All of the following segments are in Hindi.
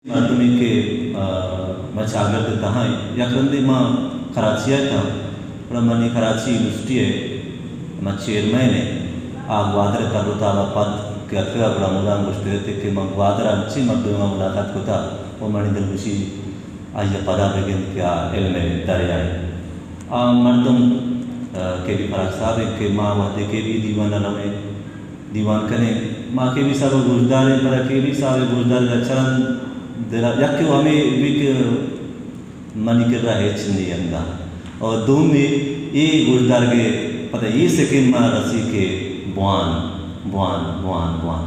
मर्दमी के मैं शागिर्द तहाँ याकंदे माँ कराची था पर मनी कराची मुस्टी है मैं चेयरमैन है आग वादर करुतावा पद के अत्या बड़ा मुलाम मुस्टी थे कि मैं वादर अच्छी मर्दों में मुलाकात को था वो मनी दिल खुशी आज पदा बेगिन क्या इल्म दरिया है मर्दम के भी फराक साहब के माँ वहाँ के भी दीवान लमे दीवान कने माँ के भी सब गुजदार है पर के भी सारे गुजदार लक्षण दिला यक हमें भी मनी कर रहा है चंदी अंगा और दो में ये गुजदार के पता ये सेकंड माँ रसी के बुआन बुआन बुआन बुआन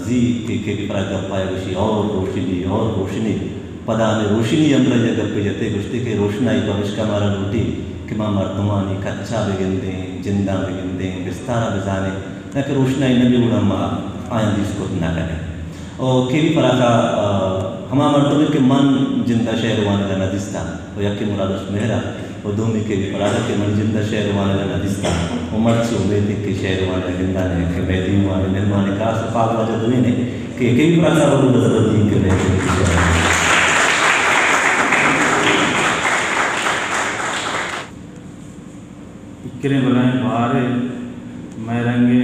जी के भी फराक पाए वशी और रोशनी पदा में रोशनी अंदर जगह पे जते गुस्ते के रोशनाई भविष्य का मारा लूटी कि माँ मर्दमानी कच्चा बिगिन दें जिंदा बिगिन दें बिस्तारा बिजाने न कि रोशनाई न भी उड़ा माँ आयंदी इसको ना करें और के भी फराका हमारा मर्दों के मन जिंदा शहर वाने का नदिस्ता और यकी मुरादस मेहरा और दोमी के भी फराका के मन जिंदा शहर वाने का नदिस्ता उमर से उम्मीद के शहर वाने जिंदा ने कि बैदी वाले निर्माण का सफाक वजह दुए ने कि के भी फराका वो नजर दी के रहे इक्रे बुलाएं बारे मैं रंगे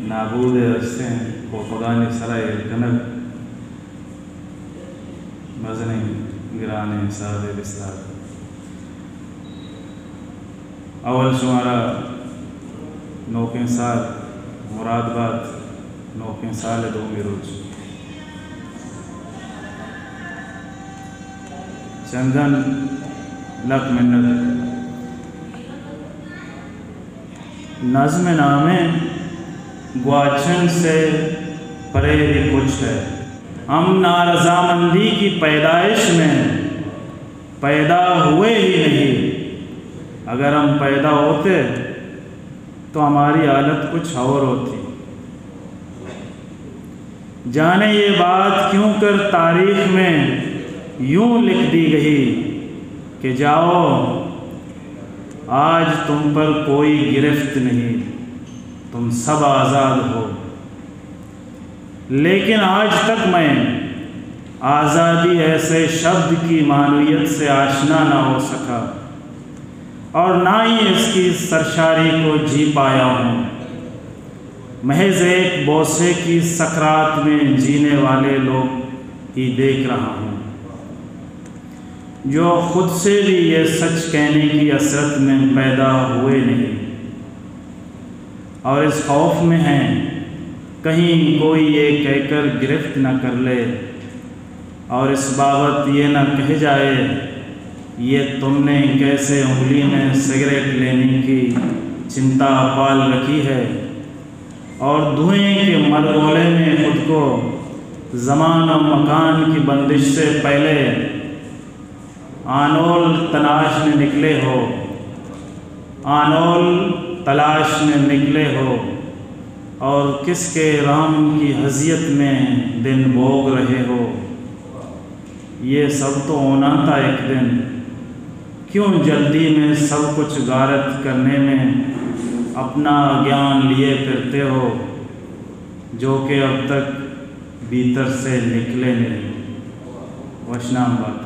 नाबूद रस्ते को खुदा ने सराय कनक मजने गिराने सादे बिस्तार अवल शुमारा नौकें साल मुरादबाद नौकें साल दोगे रोज चंदन लक मिन्नत नज़्म नामे ग्वाचन से परे भी कुछ है। हम नारज़ामंदी की पैदाइश में पैदा हुए ही नहीं। अगर हम पैदा होते तो हमारी हालत कुछ और होती। जाने ये बात क्यों कर तारीख में यूं लिख दी गई कि जाओ आज तुम पर कोई गिरफ्त नहीं, तुम सब आज़ाद हो। लेकिन आज तक मैं आज़ादी ऐसे शब्द की मानवियत से आशना ना हो सका और ना ही इसकी सरशारी को जी पाया हूँ। महज एक बोसे की सकरात में जीने वाले लोग ही देख रहा हूँ जो खुद से भी ये सच कहने की असरत में पैदा हुए नहीं और इस खौफ में हैं कहीं कोई ये कहकर गिरफ्त न कर ले और इस बाबत ये न कह जाए ये तुमने कैसे उंगली में सिगरेट लेने की चिंता पाल रखी है और धुएं के मलगोले में खुद को ज़मान और मकान की बंदिश से पहले आनोल तलाश में निकले हो, आनोल तलाश में निकले हो और किसके राम की हज़ियत में दिन भोग रहे हो। ये सब तो होना था एक दिन, क्यों जल्दी में सब कुछ गारत करने में अपना ज्ञान लिए फिरते हो जो कि अब तक भीतर से निकले नहीं। वशनाम बात।